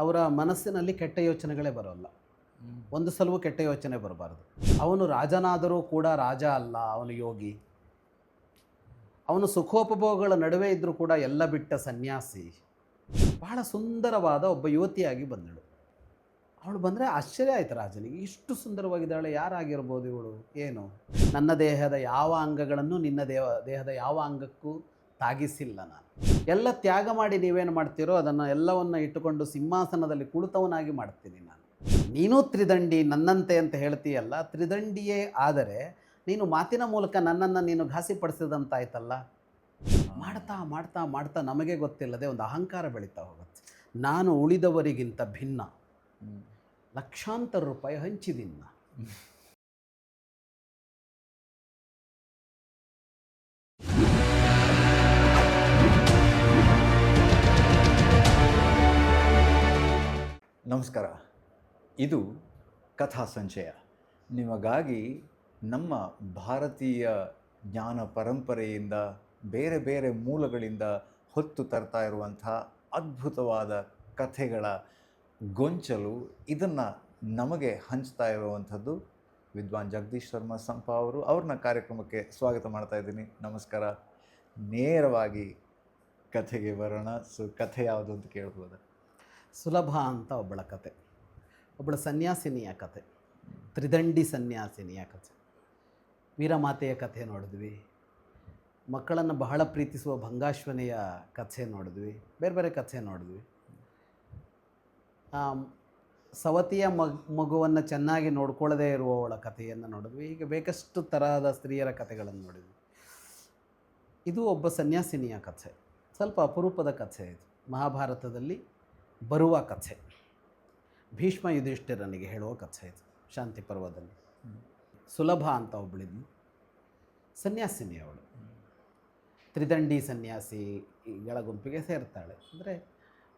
ಅವರ ಮನಸ್ಸಿನಲ್ಲಿ ಕೆಟ್ಟ ಯೋಚನೆಗಳೇ ಬರೋಲ್ಲ. ಒಂದು ಸಲವೂ ಕೆಟ್ಟ ಯೋಚನೆ ಬರಬಾರ್ದು. ಅವನು ರಾಜನಾದರೂ ಕೂಡ ರಾಜ ಅಲ್ಲ, ಅವನು ಯೋಗಿ. ಅವನು ಸುಖೋಪಭೋಗಗಳ ನಡುವೆ ಇದ್ದರೂ ಕೂಡ ಎಲ್ಲ ಬಿಟ್ಟ ಸನ್ಯಾಸಿ. ಬಹಳ ಸುಂದರವಾದ ಒಬ್ಬ ಯುವತಿಯಾಗಿ ಬಂದಳು. ಅವಳು ಬಂದರೆ ಆಶ್ಚರ್ಯ ಆಯಿತು ರಾಜನಿಗೆ. ಇಷ್ಟು ಸುಂದರವಾಗಿದ್ದಾಳೆ, ಯಾರಾಗಿರ್ಬೋದು ಇವಳು? ಏನು, ನನ್ನ ದೇಹದ ಯಾವ ಅಂಗಗಳನ್ನು ನಿನ್ನ ದೇಹದ ಯಾವ ಅಂಗಕ್ಕೂ ತಾಗಿಸಿಲ್ಲ ನಾನು. ಎಲ್ಲ ತ್ಯಾಗ ಮಾಡಿ ನೀವೇನು ಮಾಡ್ತೀರೋ ಅದನ್ನು ಎಲ್ಲವನ್ನು ಇಟ್ಟುಕೊಂಡು ಸಿಂಹಾಸನದಲ್ಲಿ ಕುಳಿತವನಾಗಿ ಮಾಡ್ತೀನಿ ನಾನು. ನೀನು ತ್ರಿದಂಡಿ ನನ್ನಂತೆ ಅಂತ ಹೇಳ್ತೀಯಲ್ಲ, ತ್ರಿದಂಡಿಯೇ ಆದರೆ ನೀನು ಮಾತಿನ ಮೂಲಕ ನನ್ನನ್ನು ನೀನು ಘಾಸಿಪಡಿಸಿದಂತಾಯ್ತಲ್ಲ. ಮಾಡ್ತಾ ಮಾಡ್ತಾ ಮಾಡ್ತಾ ನಮಗೆ ಗೊತ್ತಿಲ್ಲದೆ ಒಂದು ಅಹಂಕಾರ ಬೆಳೀತಾ ಹೋಗುತ್ತೆ. ನಾನು ಉಳಿದವರಿಗಿಂತ ಭಿನ್ನ, ಲಕ್ಷಾಂತರ ರೂಪಾಯಿ ಹಂಚಿದ್ದೀನಿ ನಾನು. ನಮಸ್ಕಾರ. ಇದು ಕಥಾ ಸಂಚಯ. ನಿಮಗಾಗಿ ನಮ್ಮ ಭಾರತೀಯ ಜ್ಞಾನ ಪರಂಪರೆಯಿಂದ ಬೇರೆ ಬೇರೆ ಮೂಲಗಳಿಂದ ಹೊತ್ತು ತರ್ತಾ ಇರುವಂಥ ಅದ್ಭುತವಾದ ಕಥೆಗಳ ಗೊಂಚಲು ಇದನ್ನು ನಮಗೆ ಹಂಚ್ತಾ ಇರುವಂಥದ್ದು ವಿದ್ವಾನ್ ಜಗದೀಶ್ ಶರ್ಮಾ ಸಂಪ ಅವರು. ಅವ್ರನ್ನ ಕಾರ್ಯಕ್ರಮಕ್ಕೆ ಸ್ವಾಗತ ಮಾಡ್ತಾ ಇದ್ದೀನಿ. ನಮಸ್ಕಾರ. ನೇರವಾಗಿ ಕಥೆಗೆ ಬರೋಣ. ಕಥೆ ಯಾವುದು ಅಂತ ಕೇಳ್ಬೋದಾ? ಸುಲಭ ಅಂತ ಒಬ್ಬಳ ಕತೆ, ಒಬ್ಬಳ ಸನ್ಯಾಸಿನಿಯ ಕತೆ, ತ್ರಿದಂಡಿ ಸನ್ಯಾಸಿನಿಯ ಕತೆ. ವೀರಮಾತೆಯ ಕಥೆ ನೋಡಿದ್ವಿ, ಮಕ್ಕಳನ್ನು ಬಹಳ ಪ್ರೀತಿಸುವ ಭಂಗಾಶ್ವನೆಯ ಕಥೆ ನೋಡಿದ್ವಿ, ಬೇರೆ ಬೇರೆ ಕಥೆ ನೋಡಿದ್ವಿ. ಸವತಿಯ ಮಗುವನ್ನು ಚೆನ್ನಾಗಿ ನೋಡ್ಕೊಳ್ಳದೇ ಇರುವವಳ ಕಥೆಯನ್ನು ನೋಡಿದ್ವಿ. ಹೀಗೆ ಬೇಕಷ್ಟು ತರಹದ ಸ್ತ್ರೀಯರ ಕಥೆಗಳನ್ನು ನೋಡಿದ್ವಿ. ಇದು ಒಬ್ಬ ಸನ್ಯಾಸಿನಿಯ ಕಥೆ, ಸ್ವಲ್ಪ ಅಪರೂಪದ ಕಥೆ. ಇದು ಮಹಾಭಾರತದಲ್ಲಿ ಬರುವ ಕಥೆ, ಭೀಷ್ಮ ಯುಧಿಷ್ಠಿರನಿಗೆ ಹೇಳುವ ಕಥೆ. ಇದು ಶಾಂತಿ ಪರ್ವದಲ್ಲಿ. ಸುಲಭ ಅಂತ ಒಬ್ಬಳಿದ್ಲು, ಸನ್ಯಾಸಿನಿ. ಅವಳು ತ್ರಿದಂಡಿ ಸನ್ಯಾಸಿಗಳ ಗುಂಪಿಗೆ ಸೇರ್ತಾಳೆ. ಅಂದರೆ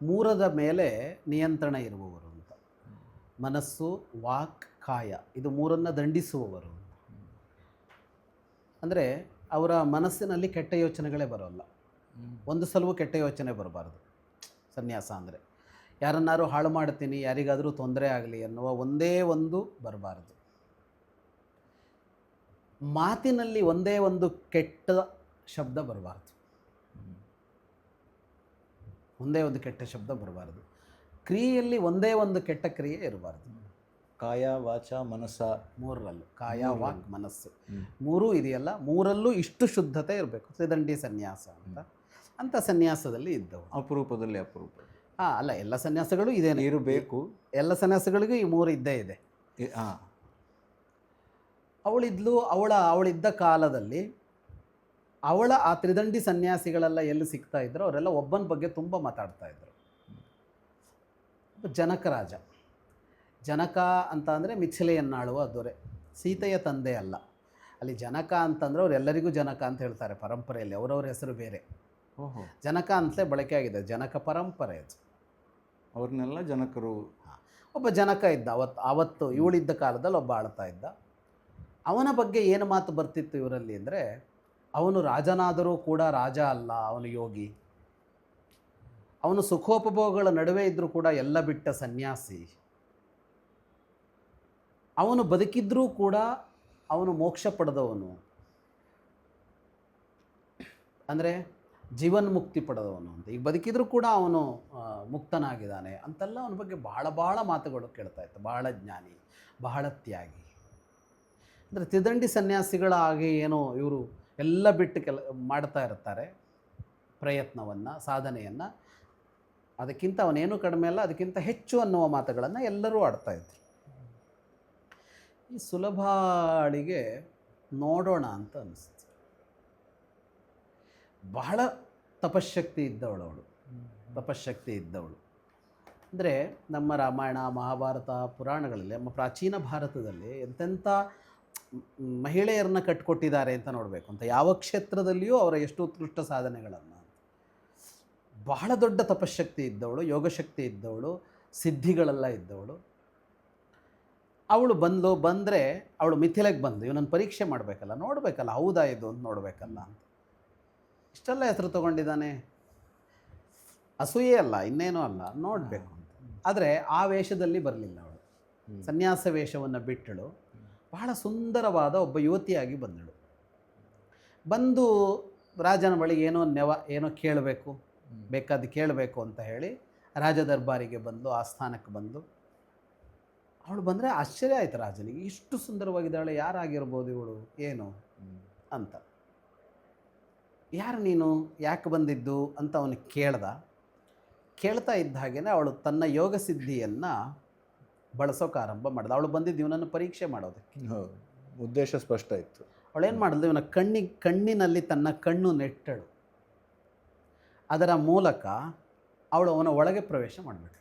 ಮೂರದ ಮೇಲೆ ನಿಯಂತ್ರಣ ಇರುವವರು ಅಂತ. ಮನಸ್ಸು, ವಾಕ್, ಕಾಯ, ಇದು ಮೂರನ್ನು ದಂಡಿಸುವವರು. ಅಂದರೆ ಅವರ ಮನಸ್ಸಿನಲ್ಲಿ ಕೆಟ್ಟ ಯೋಚನೆಗಳೇ ಬರೋಲ್ಲ. ಒಂದು ಸಲವೂ ಕೆಟ್ಟ ಯೋಚನೆ ಬರಬಾರ್ದು. ಸನ್ಯಾಸ ಅಂದರೆ ಯಾರನ್ನಾರು ಹಾಳು ಮಾಡ್ತೀನಿ, ಯಾರಿಗಾದರೂ ತೊಂದರೆ ಆಗಲಿ ಅನ್ನುವ ಒಂದೇ ಒಂದು ಬರಬಾರದು. ಮಾತಿನಲ್ಲಿ ಒಂದೇ ಒಂದು ಕೆಟ್ಟ ಶಬ್ದ ಬರಬಾರ್ದು. ಒಂದೇ ಒಂದು ಕೆಟ್ಟ ಶಬ್ದ ಬರಬಾರ್ದು. ಕ್ರಿಯೆಯಲ್ಲಿ ಒಂದೇ ಒಂದು ಕೆಟ್ಟ ಕ್ರಿಯೆ ಇರಬಾರ್ದು. ಕಾಯ, ವಾಚ, ಮನಸ್ಸ, ಮೂರರಲ್ಲೂ ಕಾಯ, ವಾಕ್, ಮನಸ್ಸು ಮೂರೂ ಇದೆಯಲ್ಲ, ಮೂರಲ್ಲೂ ಇಷ್ಟು ಶುದ್ಧತೆ ಇರಬೇಕು. ತ್ರಿದಂಡಿ ಸನ್ಯಾಸ ಅಂತ ಸನ್ಯಾಸದಲ್ಲಿ ಇದ್ದವು. ಅಪರೂಪದಲ್ಲಿ ಅಪರೂಪ. ಅಲ್ಲ, ಎಲ್ಲ ಸನ್ಯಾಸಗಳು ಇದೇನೆ ಇರಬೇಕು. ಎಲ್ಲ ಸನ್ಯಾಸಗಳಿಗೂ ಈ ಮೂರು ಇದ್ದೇ ಇದೆ. ಅವಳಿದ್ದ ಕಾಲದಲ್ಲಿ ಆ ತ್ರಿದಂಡಿ ಸನ್ಯಾಸಿಗಳೆಲ್ಲ ಎಲ್ಲಿ ಸಿಗ್ತಾ ಇದ್ರು, ಅವರೆಲ್ಲ ಒಬ್ಬನ ಬಗ್ಗೆ ತುಂಬ ಮಾತಾಡ್ತಾ ಇದ್ರು. ಜನಕ ರಾಜ. ಜನಕ ಅಂತ ಅಂದರೆ ಮಿಥಿಲೆಯನ್ನಾಳುವ ದೊರೆ, ಸೀತೆಯ ತಂದೆ ಅಲ್ಲ. ಅಲ್ಲಿ ಜನಕ ಅಂತಂದರೆ ಅವರೆಲ್ಲರಿಗೂ ಜನಕ ಅಂತ ಹೇಳ್ತಾರೆ ಪರಂಪರೆಯಲ್ಲಿ, ಅವರವ್ರ ಹೆಸರು ಬೇರೆ. ಜನಕ ಅಂತಲೇ ಬಳಕೆ ಆಗಿದೆ, ಜನಕ ಪರಂಪರೆ ಅದು. ಅವ್ರನ್ನೆಲ್ಲ ಜನಕರು. ಒಬ್ಬ ಜನಕ ಇದ್ದ ಅವತ್ತು ಇವಳಿದ್ದ ಕಾಲದಲ್ಲಿ ಒಬ್ಬ ಆಳ್ತಾ ಇದ್ದ. ಅವನ ಬಗ್ಗೆ ಏನು ಮಾತು ಬರ್ತಿತ್ತು ಇವರಲ್ಲಿ ಅಂದರೆ, ಅವನು ರಾಜನಾದರೂ ಕೂಡ ರಾಜ ಅಲ್ಲ, ಅವನು ಯೋಗಿ. ಅವನು ಸುಖೋಪಭೋಗಗಳ ನಡುವೆ ಇದ್ದರೂ ಕೂಡ ಎಲ್ಲ ಬಿಟ್ಟ ಸನ್ಯಾಸಿ. ಅವನು ಬದುಕಿದ್ರೂ ಕೂಡ ಅವನು ಮೋಕ್ಷ ಪಡೆದವನು, ಅಂದರೆ ಜೀವನ್ಮುಕ್ತಿ ಪಡೆದವನು ಅಂತ. ಈಗ ಬದುಕಿದ್ರೂ ಕೂಡ ಅವನು ಮುಕ್ತನಾಗಿದ್ದಾನೆ ಅಂತೆಲ್ಲ ಅವನ ಬಗ್ಗೆ ಬಹಳ ಮಾತುಗಳು ಕೇಳ್ತಾ ಇತ್ತು. ಬಹಳ ಜ್ಞಾನಿ, ಬಹಳ ತ್ಯಾಗಿ. ಅಂದರೆ ತ್ರಿದಂಡಿ ಸನ್ಯಾಸಿಗಳ ಹಾಗೆ ಏನೋ ಇವರು ಎಲ್ಲ ಬಿಟ್ಟು ಮಾಡ್ತಾ ಇರ್ತಾರೆ ಪ್ರಯತ್ನವನ್ನು, ಸಾಧನೆಯನ್ನು. ಅದಕ್ಕಿಂತ ಅವನೇನು ಕಡಿಮೆ ಅಲ್ಲ, ಅದಕ್ಕಿಂತ ಹೆಚ್ಚು ಅನ್ನುವ ಮಾತುಗಳನ್ನು ಎಲ್ಲರೂ ಆಡ್ತಾಯಿದ್ರು. ಈ ಸುಲಭಾಳಿಗೆ ನೋಡೋಣ ಅಂತ ಅನಿಸ್ತು. ಬಹಳ ತಪಶ್ಶಕ್ತಿ ಇದ್ದವಳು. ಅಂದರೆ ನಮ್ಮ ರಾಮಾಯಣ, ಮಹಾಭಾರತ, ಪುರಾಣಗಳಲ್ಲಿ, ನಮ್ಮ ಪ್ರಾಚೀನ ಭಾರತದಲ್ಲಿ ಎಂತೆಂಥ ಮಹಿಳೆಯರನ್ನ ಕಟ್ಟಿಕೊಟ್ಟಿದ್ದಾರೆ ಅಂತ ನೋಡಬೇಕು ಅಂತ. ಯಾವ ಕ್ಷೇತ್ರದಲ್ಲಿಯೂ ಅವರ ಎಷ್ಟು ಉತ್ಕೃಷ್ಟ ಸಾಧನೆಗಳನ್ನು. ಬಹಳ ದೊಡ್ಡ ತಪಶ್ಶಕ್ತಿ ಇದ್ದವಳು, ಯೋಗಶಕ್ತಿ ಇದ್ದವಳು, ಸಿದ್ಧಿಗಳೆಲ್ಲ ಇದ್ದವಳು. ಅವಳು ಬಂದರೆ ಅವಳು ಮಿಥಿಲೆಗೆ ಬಂದು ಇವನನ್ನು ಪರೀಕ್ಷೆ ಮಾಡಬೇಕಲ್ಲ, ನೋಡಬೇಕಲ್ಲ, ಹೌದಾ ಇದು ಅಂತ ನೋಡಬೇಕಲ್ಲ ಅಂತ. ಇಷ್ಟೆಲ್ಲ ಹೆಸರು ತೊಗೊಂಡಿದ್ದಾನೆ, ಅಸೂಯೆ ಅಲ್ಲ, ಇನ್ನೇನೂ ಅಲ್ಲ, ನೋಡಬೇಕು ಅಂತ. ಆದರೆ ಆ ವೇಷದಲ್ಲಿ ಬರಲಿಲ್ಲ ಅವಳು. ಸನ್ಯಾಸ ವೇಷವನ್ನು ಬಿಟ್ಟಳು. ಬಹಳ ಸುಂದರವಾದ ಒಬ್ಬ ಯುವತಿಯಾಗಿ ಬಂದಳು. ಬಂದು ರಾಜನ ಬಳಿಗೆ ಏನೋ ಕೇಳಬೇಕು, ಬೇಕಾದ್ದು ಕೇಳಬೇಕು ಅಂತ ಹೇಳಿ ರಾಜ ದರ್ಬಾರಿಗೆ ಬಂದು, ಆಸ್ಥಾನಕ್ಕೆ ಬಂದು. ಅವಳು ಬಂದರೆ ಆಶ್ಚರ್ಯ ಆಯಿತು ರಾಜನಿಗೆ. ಇಷ್ಟು ಸುಂದರವಾಗಿದ್ದಾಳೆ, ಯಾರಾಗಿರ್ಬೋದು ಇವಳು, ಏನು ಅಂತ. ಯಾರು ನೀನು, ಯಾಕೆ ಬಂದಿದ್ದು ಅಂತ ಅವನು ಕೇಳ್ತಾ ಇದ್ದ ಹಾಗೇ ಅವಳು ತನ್ನ ಯೋಗ ಸಿದ್ಧಿಯನ್ನು ಬಳಸೋಕೆ ಆರಂಭ ಮಾಡಿದ. ಅವಳು ಬಂದಿದ್ದು ಇವನನ್ನು ಪರೀಕ್ಷೆ ಮಾಡೋದಕ್ಕೆ. ಹೌದು, ಉದ್ದೇಶ ಸ್ಪಷ್ಟ ಇತ್ತು. ಅವಳೇನು ಮಾಡಿದ್ಲು, ಇವನ ಕಣ್ಣಿನಲ್ಲಿ ತನ್ನ ಕಣ್ಣು ನೆಟ್ಟಳು. ಅದರ ಮೂಲಕ ಅವಳು ಅವನ ಒಳಗೆ ಪ್ರವೇಶ ಮಾಡಿಬಿಟ್ಳು.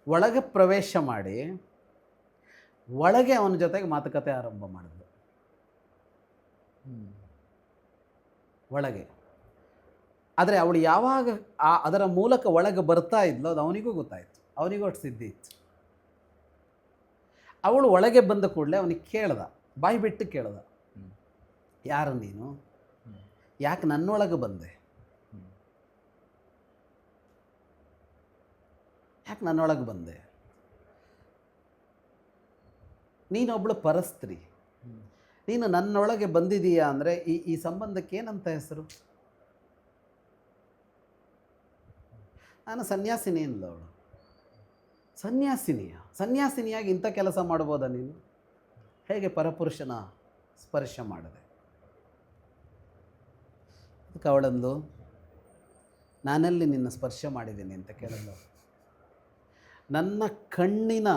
ಒಳಗೆ ಪ್ರವೇಶ ಮಾಡಿ ಒಳಗೆ ಅವನ ಜೊತೆಗೆ ಮಾತುಕತೆ ಆರಂಭ ಮಾಡಿದ್ಲು. ಒಳಗೆ. ಆದರೆ ಅವಳು ಯಾವಾಗ ಅದರ ಮೂಲಕ ಒಳಗೆ ಬರ್ತಾ ಇದ್ಲೋ ಅದು ಅವನಿಗೂ ಗೊತ್ತಾಯಿತು, ಅವನಿಗೂ ಅಷ್ಟು ಸಿದ್ಧಿ ಇತ್ತು. ಅವಳು ಒಳಗೆ ಬಂದ ಕೂಡಲೇ ಅವನಿಗೆ ಬಾಯಿ ಬಿಟ್ಟು ಕೇಳ್ದ, ಯಾರು ನೀನು, ಯಾಕೆ ನನ್ನೊಳಗೆ ಬಂದೆ, ಯಾಕೆ ನನ್ನೊಳಗೆ ಬಂದೆ, ನೀನೊಬ್ಬಳು ಪರಸ್ತ್ರೀ, ನೀನು ನನ್ನೊಳಗೆ ಬಂದಿದೀಯಾ ಅಂದರೆ ಈ ಸಂಬಂಧಕ್ಕೆ ಏನಂತ ಹೆಸರು? ನಾನು ಸನ್ಯಾಸಿನಿ ಅಂದ್ಲು ಅವಳು. ಸನ್ಯಾಸಿನಿಯಾಗಿ ಇಂಥ ಕೆಲಸ ಮಾಡ್ಬೋದಾ ನೀನು? ಹೇಗೆ ಪರಪುರುಷನ ಸ್ಪರ್ಶ ಮಾಡಿದೆ? ಅದಕ್ಕೆ ಅವಳಂದು, ನಾನಲ್ಲಿ ನಿನ್ನ ಸ್ಪರ್ಶ ಮಾಡಿದ್ದೀನಿ ಅಂತ ಕೇಳಿದ್ಲು. ನನ್ನ ಕಣ್ಣಿನ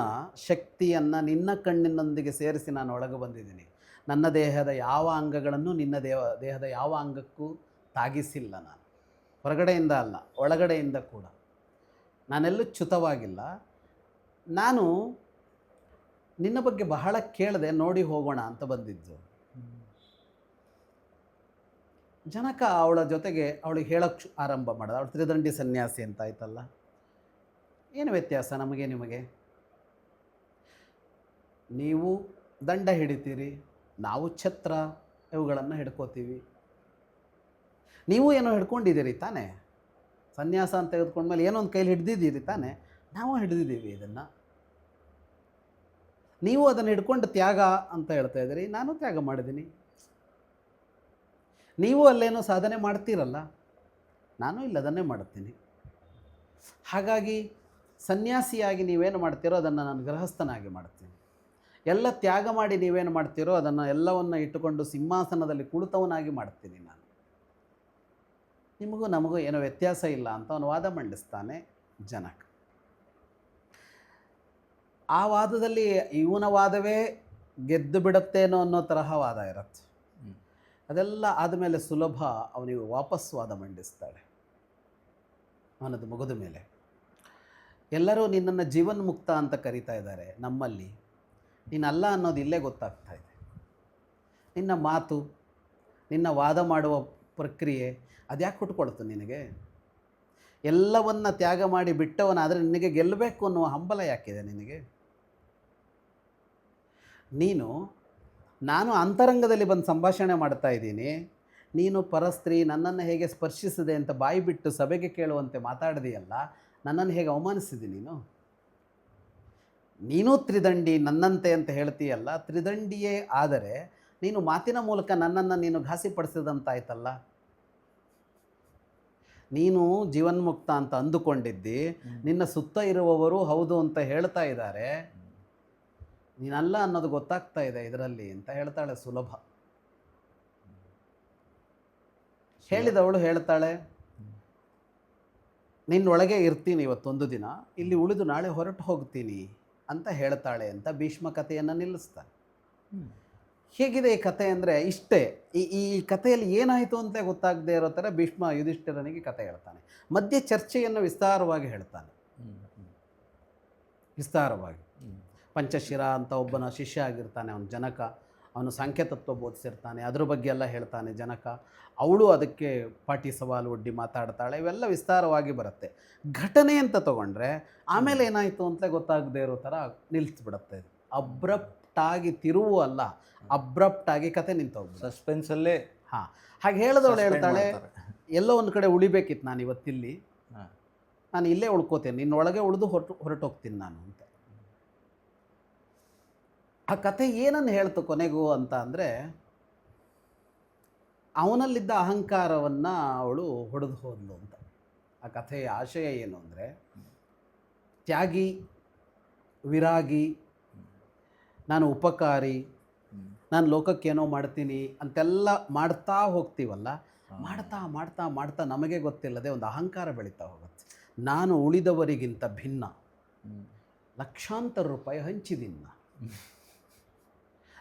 ಶಕ್ತಿಯನ್ನು ನಿನ್ನ ಕಣ್ಣಿನೊಂದಿಗೆ ಸೇರಿಸಿ ನಾನು ಒಳಗೆ ಬಂದಿದ್ದೀನಿ. ನನ್ನ ದೇಹದ ಯಾವ ಅಂಗಗಳನ್ನು ನಿನ್ನ ದೇಹದ ಯಾವ ಅಂಗಕ್ಕೂ ತಾಗಿಸಿಲ್ಲ ನಾನು. ಹೊರಗಡೆಯಿಂದ ಅಲ್ಲ, ಒಳಗಡೆಯಿಂದ ಕೂಡ. ನಾನೆಲ್ಲೂ ಚ್ಯುತವಾಗಿಲ್ಲ. ನಾನು ನಿನ್ನ ಬಗ್ಗೆ ಬಹಳ ಕೇಳಿದೆ, ನೋಡಿ ಹೋಗೋಣ ಅಂತ ಬಂದಿದ್ದು. ಜನಕ ಅವಳ ಜೊತೆಗೆ ಅವಳಿಗೆ ಹೇಳೋಕ್ಕೆ ಆರಂಭ ಮಾಡಿದ. ಅವಳು ತ್ರಿದಂಡಿ ಸನ್ಯಾಸಿ ಅಂತ ಆಯ್ತಲ್ಲ, ಏನು ವ್ಯತ್ಯಾಸ ನಮಗೆ ನಿಮಗೆ? ನೀವು ದಂಡ ಹಿಡಿತೀರಿ, ನಾವು ಛತ್ರ ಇವುಗಳನ್ನು ಹಿಡ್ಕೋತೀವಿ. ನೀವು ಏನೋ ಹಿಡ್ಕೊಂಡಿದ್ದೀರಿ ತಾನೇ, ಸನ್ಯಾಸ ಅಂತ ತೆಗೆದುಕೊಂಡ್ಮೇಲೆ ಏನೋ ಒಂದು ಕೈಲಿ ಹಿಡ್ದಿದ್ದೀರಿ ತಾನೇ, ನಾವು ಹಿಡಿದಿದ್ದೀವಿ ಇದನ್ನು. ನೀವು ಅದನ್ನು ಹಿಡ್ಕೊಂಡು ತ್ಯಾಗ ಅಂತ ಹೇಳ್ತಾ ಇದ್ದೀರಿ, ನಾನು ತ್ಯಾಗ ಮಾಡಿದ್ದೀನಿ. ನೀವು ಅಲ್ಲೇನೋ ಸಾಧನೆ ಮಾಡ್ತೀರಲ್ಲ, ನಾನು ಇಲ್ಲ ಅದನ್ನೇ ಮಾಡ್ತೀನಿ. ಹಾಗಾಗಿ ಸನ್ಯಾಸಿಯಾಗಿ ನೀವೇನು ಮಾಡ್ತೀರೋ ಅದನ್ನು ನಾನು ಗೃಹಸ್ಥನಾಗಿ ಮಾಡ್ತೀನಿ. ಎಲ್ಲ ತ್ಯಾಗ ಮಾಡಿ ನೀವೇನು ಮಾಡ್ತೀರೋ ಅದನ್ನು ಎಲ್ಲವನ್ನು ಇಟ್ಟುಕೊಂಡು ಸಿಂಹಾಸನದಲ್ಲಿ ಕುಳಿತವನಾಗಿ ಮಾಡ್ತೀನಿ ನಾನು. ನಿಮಗೂ ನಮಗೂ ಏನೋ ವ್ಯತ್ಯಾಸ ಇಲ್ಲ ಅಂತ ಅವನು ವಾದ ಮಂಡಿಸ್ತಾನೆ ಜನಕ. ಆ ವಾದದಲ್ಲಿ ಇವನ ವಾದವೇ ಗೆದ್ದು ಬಿಡುತ್ತೇನೋ ಅನ್ನೋ ತರಹ ವಾದ ಇರುತ್ತೆ. ಅದೆಲ್ಲ ಆದಮೇಲೆ ಸುಲಭ ಅವನಿಗೆ ವಾಪಸ್ ವಾದ ಮಂಡಿಸ್ತಾಳೆ. ಅವನದು ಮುಗಿದ ಮೇಲೆ ಎಲ್ಲರೂ ನಿನ್ನನ್ನು ಜೀವನ್ಮುಕ್ತ ಅಂತ ಕರೀತಾ ಇದ್ದಾರೆ. ನಮ್ಮಲ್ಲಿ ನೀನಲ್ಲ ಅನ್ನೋದು ಇಲ್ಲೇ ಗೊತ್ತಾಗ್ತಾ ಇದೆ. ನಿನ್ನ ಮಾತು, ನಿನ್ನ ವಾದ ಮಾಡುವ ಪ್ರಕ್ರಿಯೆ ಅದ್ಯಾಕೆ ಹುಟ್ಕೊಳ್ತು ನಿನಗೆ? ಎಲ್ಲವನ್ನ ತ್ಯಾಗ ಮಾಡಿ ಬಿಟ್ಟವನಾದರೆ ನಿನಗೆ ಗೆಲ್ಲಬೇಕು ಅನ್ನುವ ಹಂಬಲ ಯಾಕಿದೆ ನಿನಗೆ? ನಾನು ಅಂತರಂಗದಲ್ಲಿ ಬಂದು ಸಂಭಾಷಣೆ ಮಾಡ್ತಾ ಇದ್ದೀನಿ, ನೀನು ಪರಸ್ತ್ರೀ ನನ್ನನ್ನು ಹೇಗೆ ಸ್ಪರ್ಶಿಸಿದೆ ಅಂತ ಬಾಯಿ ಬಿಟ್ಟು ಸಭೆಗೆ ಕೇಳುವಂತೆ ಮಾತಾಡಿದೆಯಲ್ಲ, ನನ್ನನ್ನು ಹೇಗೆ ಅವಮಾನಿಸಿದೆ ನೀನು ತ್ರಿದಂಡಿ ನನ್ನಂತೆ ಅಂತ ಹೇಳ್ತೀಯಲ್ಲ, ತ್ರಿದಂಡಿಯೇ ಆದರೆ ನೀನು ಮಾತಿನ ಮೂಲಕ ನನ್ನನ್ನು ನೀನು ಘಾಸಿಪಡಿಸಿದಂತಾಯ್ತಲ್ಲ. ನೀನು ಜೀವನ್ಮುಕ್ತ ಅಂತ ಅಂದುಕೊಂಡಿದ್ದಿ, ನಿನ್ನ ಸುತ್ತ ಇರುವವರು ಹೌದು ಅಂತ ಹೇಳ್ತಾ ಇದ್ದಾರೆ, ನೀನಲ್ಲ ಅನ್ನೋದು ಗೊತ್ತಾಗ್ತಾ ಇದೆ ಇದರಲ್ಲಿ ಅಂತ ಹೇಳ್ತಾಳೆ ಸುಲಭ. ಹೇಳಿದವಳು ಹೇಳ್ತಾಳೆ, ನಿನ್ನೊಳಗೆ ಇರ್ತೀನಿ ಇವತ್ತೊಂದು ದಿನ, ಇಲ್ಲಿ ಉಳಿದು ನಾಳೆ ಹೊರಟು ಹೋಗ್ತೀನಿ ಅಂತ ಹೇಳ್ತಾಳೆ ಅಂತ ಭೀಷ್ಮ ಕಥೆಯನ್ನು ನಿಲ್ಲಿಸ್ತಾನೆ. ಹೇಗಿದೆ ಈ ಕಥೆ ಅಂದರೆ ಇಷ್ಟೇ. ಈ ಕಥೆಯಲ್ಲಿ ಏನಾಯಿತು ಅಂತ ಗೊತ್ತಾಗದೇ ಇರೋ ಥರ ಭೀಷ್ಮ ಯುಧಿಷ್ಠಿರನಿಗೆ ಕಥೆ ಹೇಳ್ತಾನೆ. ಮಧ್ಯೆ ಚರ್ಚೆಯನ್ನು ವಿಸ್ತಾರವಾಗಿ ಹೇಳ್ತಾನೆ. ವಿಸ್ತಾರವಾಗಿ ಪಂಚಶಿರ ಅಂತ ಒಬ್ಬನ ಶಿಷ್ಯ ಆಗಿರ್ತಾನೆ ಅವನು ಜನಕ. ಅವನು ಸಾಂಖ್ಯತತ್ವ ಬೋಧಿಸಿರ್ತಾನೆ, ಅದ್ರ ಬಗ್ಗೆ ಎಲ್ಲ ಹೇಳ್ತಾನೆ ಜನಕ. ಅವಳು ಅದಕ್ಕೆ ಪಾಟಿ ಸವಾಲು ಒಡ್ಡಿ ಮಾತಾಡ್ತಾಳೆ. ಇವೆಲ್ಲ ವಿಸ್ತಾರವಾಗಿ ಬರುತ್ತೆ. ಘಟನೆ ಅಂತ ತೊಗೊಂಡ್ರೆ ಆಮೇಲೆ ಏನಾಯಿತು ಅಂತ ಗೊತ್ತಾಗದೇ ಇರೋ ಥರ ನಿಲ್ಲಿಸ್ಬಿಡುತ್ತೆ. ಅಬ್ರಪ್ಟಾಗಿ ತಿರುವು ಅಲ್ಲ, ಅಬ್ರಪ್ಟಾಗಿ ಕತೆ ನಿಂತೋಗ್ಬಿಡು. ಸಸ್ಪೆನ್ಸಲ್ಲೇ. ಹಾಗೆ ಹೇಳಿದವಳು ಹೇಳ್ತಾಳೆ, ಎಲ್ಲೋ ಒಂದು ಕಡೆ ಉಳಿಬೇಕಿತ್ತು ನಾನು ಇವತ್ತಿಲ್ಲಿ, ನಾನು ಇಲ್ಲೇ ಉಳ್ಕೋತೇನೆ, ನಿನ್ನೊಳಗೆ ಉಳಿದು ಹೊರಟೋಗ್ತೀನಿ ನಾನು ಅಂತ. ಆ ಕಥೆ ಏನನ್ನು ಹೇಳ್ತು ಕೊನೆಗೂ ಅಂತ ಅಂದರೆ, ಅವನಲ್ಲಿದ್ದ ಅಹಂಕಾರವನ್ನು ಅವಳು ಹೊಡೆದು ಹೋದ್ಲು ಅಂತ. ಆ ಕಥೆಯ ಆಶಯ ಏನು ಅಂದರೆ, ತ್ಯಾಗಿ, ವಿರಾಗಿ, ನಾನು ಉಪಕಾರಿ, ನಾನು ಲೋಕಕ್ಕೇನೋ ಮಾಡ್ತೀನಿ ಅಂತೆಲ್ಲ ಮಾಡ್ತಾ ಹೋಗ್ತೀವಲ್ಲ, ಮಾಡ್ತಾ ಮಾಡ್ತಾ ಮಾಡ್ತಾ ನಮಗೆ ಗೊತ್ತಿಲ್ಲದೆ ಒಂದು ಅಹಂಕಾರ ಬೆಳೀತಾ ಹೋಗುತ್ತೆ. ನಾನು ಉಳಿದವರಿಗಿಂತ ಭಿನ್ನ, ಲಕ್ಷಾಂತರ ರೂಪಾಯಿ ಹಂಚಿದ್ದೀನಿ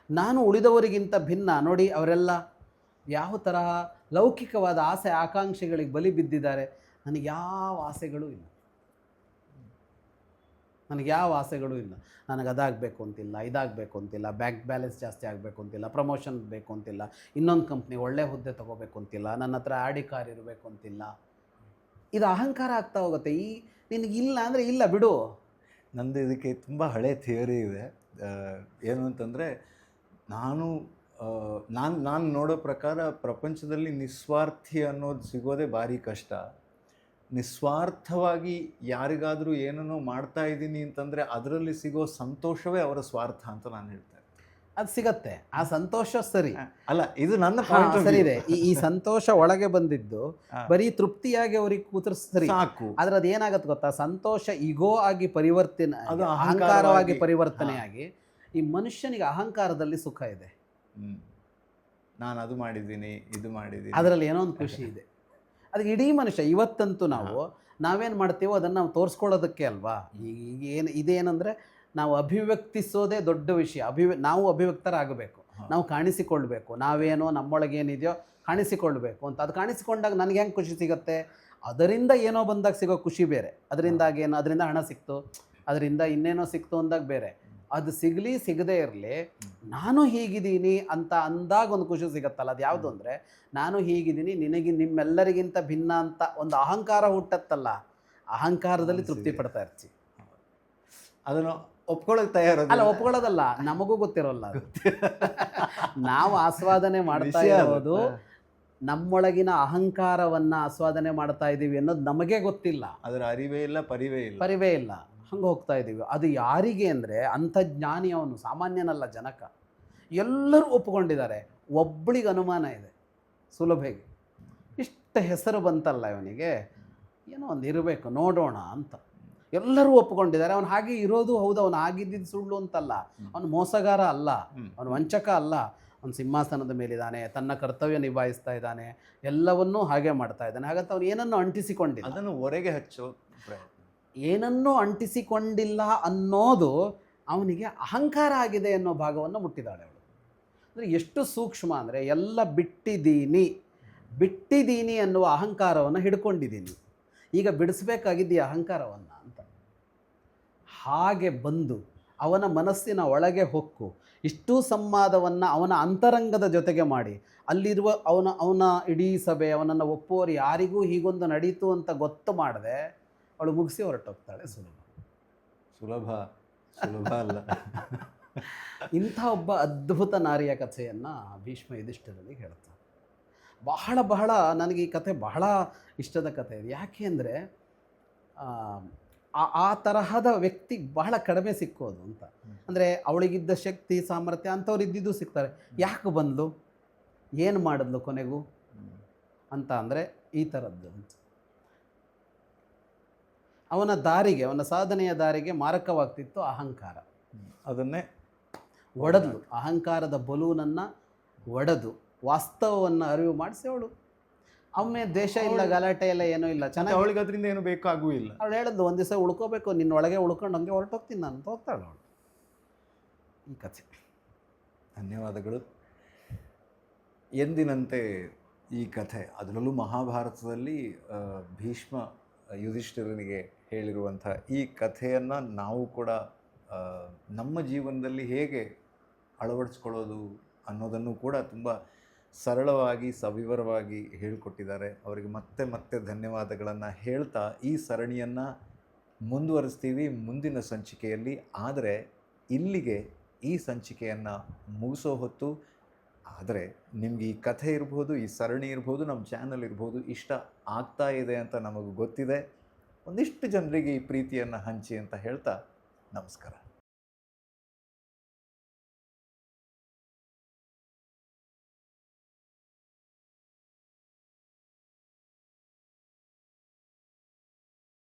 ನಾನು ಉಳಿದವರಿಗಿಂತ ಭಿನ್ನ. ನೋಡಿ ಅವರೆಲ್ಲ ಯಾವ ತರಹ ಲೌಕಿಕವಾದ ಆಸೆ ಆಕಾಂಕ್ಷೆಗಳಿಗೆ ಬಲಿ ಬಿದ್ದಿದ್ದಾರೆ. ನನಗೆ ಯಾವ ಆಸೆಗಳೂ ಇಲ್ಲ, ನನಗೆ ಯಾವ ಆಸೆಗಳೂ ಇಲ್ಲ. ನನಗೆ ಅದಾಗಬೇಕು ಅಂತಿಲ್ಲ, ಇದಾಗಬೇಕು ಅಂತಿಲ್ಲ, ಬ್ಯಾಂಕ್ ಬ್ಯಾಲೆನ್ಸ್ ಜಾಸ್ತಿ ಆಗಬೇಕು ಅಂತಿಲ್ಲ, ಪ್ರಮೋಷನ್ ಬೇಕು ಅಂತಿಲ್ಲ, ಇನ್ನೊಂದು ಕಂಪ್ನಿ ಒಳ್ಳೆ ಹುದ್ದೆ ತೊಗೋಬೇಕು ಅಂತಿಲ್ಲ, ನನ್ನ ಹತ್ರ ಆಡಿ ಕಾರ್ ಇರಬೇಕು ಅಂತಿಲ್ಲ. ಇದು ಅಹಂಕಾರ ಆಗ್ತಾ ಹೋಗುತ್ತೆ. ನಿನಗಿಲ್ಲ ಅಂದರೆ ಇಲ್ಲ ಬಿಡು. ನಂದು ಇದಕ್ಕೆ ತುಂಬ ಹಳೆ ಥಿಯರಿ ಇದೆ. ಏನು ಅಂತಂದರೆ, ನಾನು ನೋಡೋ ಪ್ರಕಾರ ಪ್ರಪಂಚದಲ್ಲಿ ನಿಸ್ವಾರ್ಥಿ ಅನ್ನೋದು ಸಿಗೋದೇ ಭಾರಿ ಕಷ್ಟ. ನಿಸ್ವಾರ್ಥವಾಗಿ ಯಾರಿಗಾದರೂ ಏನನ್ನೋ ಮಾಡ್ತಾ ಇದ್ದೀನಿ ಅಂತಂದರೆ ಅದರಲ್ಲಿ ಸಿಗೋ ಸಂತೋಷವೇ ಅವರ ಸ್ವಾರ್ಥ ಅಂತ ನಾನು ಹೇಳ್ತೇನೆ. ಅದು ಸಿಗತ್ತೆ, ಆ ಸಂತೋಷ ಸರಿ ಅಲ್ಲ, ಇದು ನನ್ನ ಸರಿ ಇದೆ. ಈ ಸಂತೋಷ ಒಳಗೆ ಬಂದಿದ್ದು ಬರೀ ತೃಪ್ತಿಯಾಗಿ ಅವ್ರಿಗೆ ಕೂತರು ಸರಿ ಸಾಕು. ಆದ್ರೆ ಅದು ಏನಾಗತ್ತೆ ಗೊತ್ತಾ, ಸಂತೋಷ ಈಗೋ ಆಗಿ ಪರಿವರ್ತನೆ, ಅದು ಅಹಂಕಾರವಾಗಿ ಪರಿವರ್ತನೆಯಾಗಿ ಈ ಮನುಷ್ಯನಿಗೆ ಅಹಂಕಾರದಲ್ಲಿ ಸುಖ ಇದೆ. ನಾನು ಅದು ಮಾಡಿದ್ದೀನಿ, ಇದು ಮಾಡಿದ್ದೀನಿ, ಅದರಲ್ಲಿ ಏನೋ ಒಂದು ಖುಷಿ ಇದೆ. ಅದಕ್ಕೆ ಇಡೀ ಮನುಷ್ಯ ಇವತ್ತಂತೂ ನಾವೇನು ಮಾಡ್ತೀವೋ ಅದನ್ನು ನಾವು ತೋರಿಸ್ಕೊಳ್ಳೋದಕ್ಕೆ ಅಲ್ವಾ. ಈಗ ಇದೇನಂದರೆ, ನಾವು ಅಭಿವ್ಯಕ್ತಿಸೋದೇ ದೊಡ್ಡ ವಿಷಯ. ನಾವು ಅಭಿವ್ಯಕ್ತರಾಗಬೇಕು, ನಾವು ಕಾಣಿಸಿಕೊಳ್ಬೇಕು, ನಾವೇನೋ ನಮ್ಮೊಳಗೇನಿದೆಯೋ ಕಾಣಿಸಿಕೊಳ್ಬೇಕು ಅಂತ. ಅದು ಕಾಣಿಸಿಕೊಂಡಾಗ ನನಗೆ ಹೆಂಗೆ ಖುಷಿ ಸಿಗುತ್ತೆ, ಅದರಿಂದ ಏನೋ ಬಂದಾಗ ಸಿಗೋ ಖುಷಿ ಬೇರೆ. ಅದರಿಂದ ಹಣ ಸಿಕ್ತು, ಅದರಿಂದ ಇನ್ನೇನೋ ಸಿಕ್ತು ಅಂದಾಗ ಬೇರೆ. ಅದು ಸಿಗಲಿ ಸಿಗದೇ ಇರಲಿ, ನಾನು ಹೀಗಿದ್ದೀನಿ ಅಂತ ಅಂದಾಗ ಒಂದು ಖುಷಿ ಸಿಗತ್ತಲ್ಲ. ಅದು ಯಾವುದು ಅಂದರೆ, ನಾನು ಹೀಗಿದ್ದೀನಿ, ನಿಮ್ಮೆಲ್ಲರಿಗಿಂತ ಭಿನ್ನ ಅಂತ ಒಂದು ಅಹಂಕಾರ ಹುಟ್ಟತ್ತಲ್ಲ, ಅಹಂಕಾರದಲ್ಲಿ ತೃಪ್ತಿ ಪಡ್ತಾ ಇರ್ತೀವಿ. ಅದನ್ನು ಒಪ್ಕೊಳ್ಳೋಕೆ ತಯಾರಲ್ಲ. ಅಲ್ಲ, ಒಪ್ಕೊಳ್ಳೋದಲ್ಲ, ನಮಗೂ ಗೊತ್ತಿರೋಲ್ಲ ಅದು. ನಾವು ಆಸ್ವಾದನೆ ಮಾಡ್ತಾ ಇರೋದು ನಮ್ಮೊಳಗಿನ ಅಹಂಕಾರವನ್ನು ಆಸ್ವಾದನೆ ಮಾಡ್ತಾ ಇದ್ದೀವಿ ಅನ್ನೋದು ನಮಗೆ ಗೊತ್ತಿಲ್ಲ. ಅದರ ಅರಿವೇ ಇಲ್ಲ, ಪರಿವೇ ಇಲ್ಲ. ಹಂಗೆ ಹೋಗ್ತಾ ಇದ್ದೀವಿ. ಅದು ಯಾರಿಗೆ ಅಂದರೆ, ಅಂಥ ಜ್ಞಾನಿ ಅವನು, ಸಾಮಾನ್ಯನಲ್ಲ, ಜನಕ. ಎಲ್ಲರೂ ಒಪ್ಕೊಂಡಿದ್ದಾರೆ. ಒಬ್ಬಳಿಗೆ ಅನುಮಾನ ಇದೆ, ಸುಲಭೆಗೆ. ಇಷ್ಟು ಹೆಸರು ಬಂತಲ್ಲ ಇವನಿಗೆ, ಏನೋ ಒಂದು ಇರಬೇಕು, ನೋಡೋಣ ಅಂತ. ಎಲ್ಲರೂ ಒಪ್ಕೊಂಡಿದ್ದಾರೆ. ಅವನು ಹಾಗೆ ಇರೋದು ಹೌದು, ಅವನು ಆಗಿದ್ದಿದ್ದು ಸುಳ್ಳು ಅಂತಲ್ಲ. ಅವನು ಮೋಸಗಾರ ಅಲ್ಲ, ಅವನು ವಂಚಕ ಅಲ್ಲ. ಅವನು ಸಿಂಹಾಸನದ ಮೇಲಿದ್ದಾನೆ, ತನ್ನ ಕರ್ತವ್ಯ ನಿಭಾಯಿಸ್ತಾ ಇದ್ದಾನೆ, ಎಲ್ಲವನ್ನೂ ಹಾಗೆ ಮಾಡ್ತಾ ಇದ್ದಾನೆ. ಹಾಗಂತ ಅವನು ಏನನ್ನೂ ಅಂಟಿಸಿಕೊಂಡಿಲ್ಲ, ಅದನ್ನು ಹೊರಗೆ ಹಚ್ಚೋ ಪ್ರಯತ್ನ. ಏನನ್ನೂ ಅಂಟಿಸಿಕೊಂಡಿಲ್ಲ ಅನ್ನೋದು ಅವನಿಗೆ ಅಹಂಕಾರ ಆಗಿದೆ ಅನ್ನೋ ಭಾಗವನ್ನು ಮುಟ್ಟಿದ್ದಾಳೆ ಅವಳು. ಅಂದರೆ ಎಷ್ಟು ಸೂಕ್ಷ್ಮ ಅಂದರೆ, ಎಲ್ಲ ಬಿಟ್ಟಿದ್ದೀನಿ ಅನ್ನುವ ಅಹಂಕಾರವನ್ನು ಹಿಡ್ಕೊಂಡಿದ್ದೀನಿ, ಈಗ ಬಿಡಿಸ್ಬೇಕಾಗಿದ್ದು ಈ ಅಹಂಕಾರವನ್ನು ಅಂತ. ಹಾಗೆ ಬಂದು ಅವನ ಮನಸ್ಸಿನ ಒಳಗೆ ಹೊಕ್ಕು ಇಷ್ಟೂ ಸಂವಾದವನ್ನು ಅವನ ಅಂತರಂಗದ ಜೊತೆಗೆ ಮಾಡಿ, ಅಲ್ಲಿರುವ ಅವನ ಇಡೀ ಸಭೆ, ಅವನನ್ನು ಒಪ್ಪುವವರು ಯಾರಿಗೂ ಹೀಗೊಂದು ನಡೀತು ಅಂತ ಗೊತ್ತು ಮಾಡದೆ ಅವಳು ಮುಗಿಸಿ ಹೊರಟೋಗ್ತಾಳೆ. ಸುಲಭ ಅಲ್ಲ. ಇಂಥ ಒಬ್ಬ ಅದ್ಭುತ ನಾರಿಯ ಕಥೆಯನ್ನು ಭೀಷ್ಮ ಯುಧಿಷ್ಠಿರನಿಗೆ ಹೇಳ್ತಾನೆ. ಬಹಳ ನನಗೆ ಈ ಕಥೆ ಬಹಳ ಇಷ್ಟದ ಕಥೆ ಇದೆ. ಯಾಕೆ ಅಂದರೆ, ಆ ತರಹದ ವ್ಯಕ್ತಿ ಬಹಳ ಕಡಿಮೆ ಸಿಕ್ಕೋದು ಅಂತ. ಅಂದರೆ ಅವಳಿಗಿದ್ದ ಶಕ್ತಿ ಸಾಮರ್ಥ್ಯ ಅಂಥವ್ರು ಇದ್ದಿದ್ದು ಸಿಗ್ತಾರೆ. ಯಾಕೆ ಬಂದಳು, ಏನು ಮಾಡಿದ್ಲು ಕೊನೆಗೂ ಅಂತ ಅಂದರೆ ಈ ಥರದ್ದು ಅಂತ. ಅವನ ಸಾಧನೆಯ ದಾರಿಗೆ ಮಾರಕವಾಗ್ತಿತ್ತು ಅಹಂಕಾರ. ಅದನ್ನೇ ಒಡೆದ್ಲು, ಅಹಂಕಾರದ ಬಲೂನನ್ನು ಒಡೆದು ವಾಸ್ತವವನ್ನು ಅರಿವು ಮಾಡಿಸಿ ಅವಳು ಒಮ್ಮೆ ದ್ವೇಷ ಇಲ್ಲ, ಗಲಾಟೆ ಇಲ್ಲ, ಏನೂ ಇಲ್ಲ, ಚೆನ್ನಾಗಿ. ಅವಳಿಗೆ ಅದರಿಂದ ಏನು ಬೇಕಾಗೂ ಇಲ್ಲ. ಅವಳು ಹೇಳಿದ್ಲು, ಒಂದು ದಿವಸ ಉಳ್ಕೋಬೇಕು, ನಿನ್ನೊಳಗೆ ಉಳ್ಕೊಂಡು ಹಂಗೆ ಹೊರಟೋಗ್ತೀನಿ ನಾನು ಅಂತ ಹೋಗ್ತಾಳೆ ಅವಳು. ಈ ಕಥೆ. ಧನ್ಯವಾದಗಳು. ಎಂದಿನಂತೆ ಈ ಕಥೆ, ಅದರಲ್ಲೂ ಮಹಾಭಾರತದಲ್ಲಿ ಭೀಷ್ಮ ಯುಧಿಷ್ಠಿರನಿಗೆ ಹೇಳಿರುವಂಥ ಈ ಕಥೆಯನ್ನು ನಾವು ಕೂಡ ನಮ್ಮ ಜೀವನದಲ್ಲಿ ಹೇಗೆ ಅಳವಡಿಸ್ಕೊಳ್ಳೋದು ಅನ್ನೋದನ್ನು ಕೂಡ ತುಂಬ ಸರಳವಾಗಿ ಸವಿವರವಾಗಿ ಹೇಳಿಕೊಟ್ಟಿದ್ದಾರೆ. ಅವರಿಗೆ ಮತ್ತೆ ಧನ್ಯವಾದಗಳನ್ನು ಹೇಳ್ತಾ ಈ ಸರಣಿಯನ್ನು ಮುಂದುವರಿಸ್ತೀವಿ ಮುಂದಿನ ಸಂಚಿಕೆಯಲ್ಲಿ. ಆದರೆ ಇಲ್ಲಿಗೆ ಈ ಸಂಚಿಕೆಯನ್ನು ಮುಗಿಸೋ ಹೊತ್ತು. ಆದರೆ ನಿಮಗೆ ಈ ಕಥೆ ಇರ್ಬೋದು, ಈ ಸರಣಿ ಇರ್ಬೋದು, ನಮ್ಮ ಚಾನಲ್ ಇರ್ಬೋದು ಇಷ್ಟ ಆಗ್ತಾ ಇದೆ ಅಂತ ನಮಗೆ ಗೊತ್ತಿದೆ. ಒಂದಿಷ್ಟು ಜನರಿಗೆ ಈ ಪ್ರೀತಿಯನ್ನು ಹಂಚಿ ಅಂತ ಹೇಳ್ತಾ ನಮಸ್ಕಾರ.